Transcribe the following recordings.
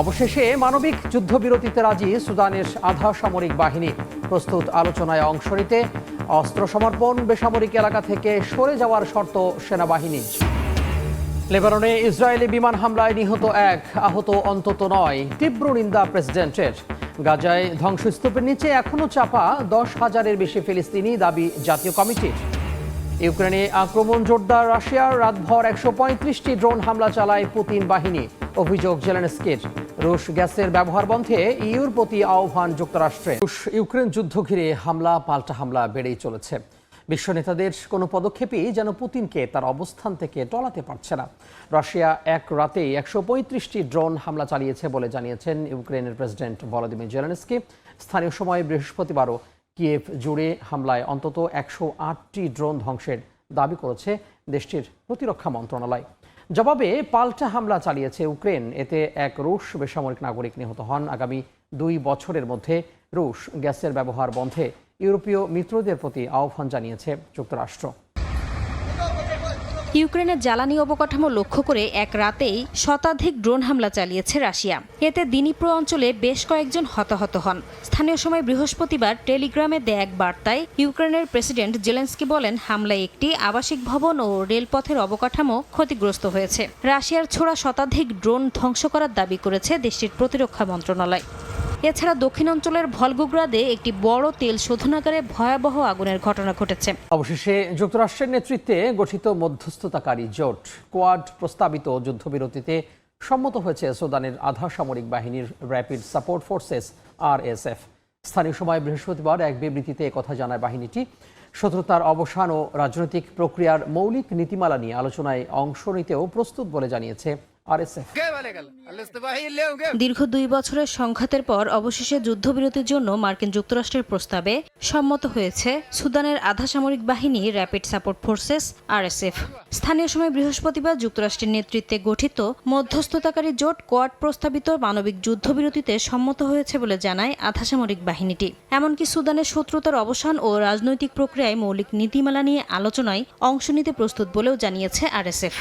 অবশেষে মানবিক যুদ্ধবিরতিতে রাজি সুদানের আধা সামরিক বাহিনী। প্রস্তুত আলোচনায় অংশ নিতে অস্ত্র সমর্পণ, বেসামরিক এলাকা থেকে সরে যাওয়ার শর্ত সেনাবাহিনী। লেবাননে ইসরায়েলি বিমান হামলায় নিহত এক, আহত অন্তত 9। তীব্র নিন্দা প্রেসিডেন্টের। গাজায় ধ্বংসস্তূপের নিচে এখনো চাপা 10,000-এর বেশি ফিলিস্তিনি, দাবি জাতীয় কমিটির। ইউক্রেনে আক্রমণ জোরদার রাশিয়ার, রাতভর 135টি ড্রোন হামলা চালায় পুতিন বাহিনী, অভিযোগ জেলেনস্কির। রুশ গ্যাসের ব্যবহার বন্ধে ইউর প্রতি আহ্বান যুক্তরাষ্ট্রের। রুশ ইউক্রেন যুদ্ধ ঘিরে হামলা পাল্টা হামলা বেড়েই চলেছে। বিশ্ব নেতাদের কোনো পদক্ষেপই যেন পুতিনকে তার অবস্থান থেকে টলাতে পারছে না। রাশিয়া এক রাতেই 135টি ড্রোন হামলা চালিয়েছে বলে জানিয়েছেন ইউক্রেনের প্রেসিডেন্ট ভলোদিমির জেলেনস্কি। স্থানীয় সময় বৃহস্পতিবারও কিয়েভ জুড়ে হামলায় অন্তত 108টি ড্রোন ধ্বংসের দাবি করেছে দেশটির প্রতিরক্ষা মন্ত্রণালয়। জবাবে পাল্টা হামলা চালিয়েছে ইউক্রেন। এতে এক রুশ বেসামরিক নাগরিক নিহত হন। আগামী 2 বছরের মধ্যে রুশ গ্যাসের ব্যবহার বন্ধে ইউরোপীয় মিত্রদের প্রতি আহ্বান জানিয়েছে যুক্তরাষ্ট্র। ইউক্রেনের জ্বালানি অবকাঠামো লক্ষ্য করে এক রাতেই শতাধিক ড্রোন হামলা চালিয়েছে রাশিয়া। এতে দিনিপ্রো অঞ্চলে বেশ কয়েকজন হতাহত হন। স্থানীয় সময় বৃহস্পতিবার টেলিগ্রামে দেয়া এক বার্তায় ইউক্রেনের প্রেসিডেন্ট জেলেনস্কি বলেন, হামলায় একটি আবাসিক ভবন ও রেলপথের অবকাঠামো ক্ষতিগ্রস্ত হয়েছে। রাশিয়ার ছোড়া শতাধিক ড্রোন ধ্বংস করার দাবি করেছে দেশটির প্রতিরক্ষা মন্ত্রণালয়। এছাড়া দক্ষিণ অঞ্চলের ভলগোগ্রাদে একটি বড় তেল শোধনাগারে ভয়াবহ আগুনের ঘটনা ঘটেছে। অবশেষে যুক্তরাষ্ট্রের নেতৃত্বে গঠিত মধ্যস্থতাকারী জোট কোয়াড প্রস্তাবিত যুদ্ধবিরতিতে সম্মত হয়েছে সুদানের আধা সামরিক বাহিনীর র্যাপিড সাপোর্ট ফোর্সেস RSF। স্থানীয় সময় বৃহস্পতিবার এক বিবৃতিতে একথা জানায় বাহিনীটি। শত্রুতার অবসান ও রাজনৈতিক প্রক্রিয়ার মৌলিক নীতিমালা নিয়ে আলোচনায় অংশ নিতেও প্রস্তুত বলে জানিয়েছে RSF। দীর্ঘ 2 বছরের সংঘাতের পর অবশেষে যুদ্ধবিরতির জন্য মার্কিন যুক্তরাষ্ট্রের প্রস্তাবে সম্মত হয়েছে সুদানের আধা সামরিক বাহিনী র্যাপিড সাপোর্ট ফোর্সেস RSF। স্থানীয় সময় বৃহস্পতিবার যুক্তরাষ্ট্রের নেতৃত্বে গঠিত মধ্যস্থতাকারী জোট কোয়াড প্রস্তাবিত মানবিক যুদ্ধবিরতিতে সম্মত হয়েছে বলে জানায় আধা সামরিক বাহিনীটি। এমনকি সুদানের শত্রুতার অবসান ও রাজনৈতিক প্রক্রিয়ায় মৌলিক নীতিমালা নিয়ে আলোচনায় অংশ নিতে প্রস্তুত বলেও জানিয়েছে RSF।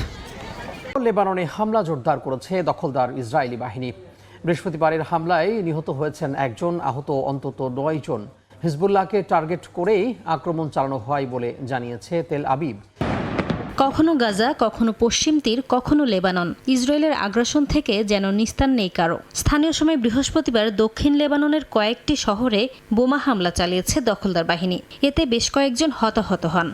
লেবাননে হামলা জোরদার করেছে দখলদার ইসরায়েলি বাহিনী। বৃহস্পতিবারের হামলায় নিহত হয়েছেন একজন, আহত অন্তত 9 জন। হিজবুল্লাহকে টার্গেট করেই আক্রমণ চালানো হয় বলে জানিয়েছে তেল আবিব। কখনো গাজা, কখনো পশ্চিম তীর, কখনো লেবানন। ইসরায়েলের আগ্রাসন থেকে যেন নিস্তার নেই কারো। স্থানীয় সময় বৃহস্পতিবার দক্ষিণ লেবাননের কয়েকটি শহরে বোমা হামলা চালিয়েছে দখলদার বাহিনী। এতে বেশ কয়েকজন হতাহত হন।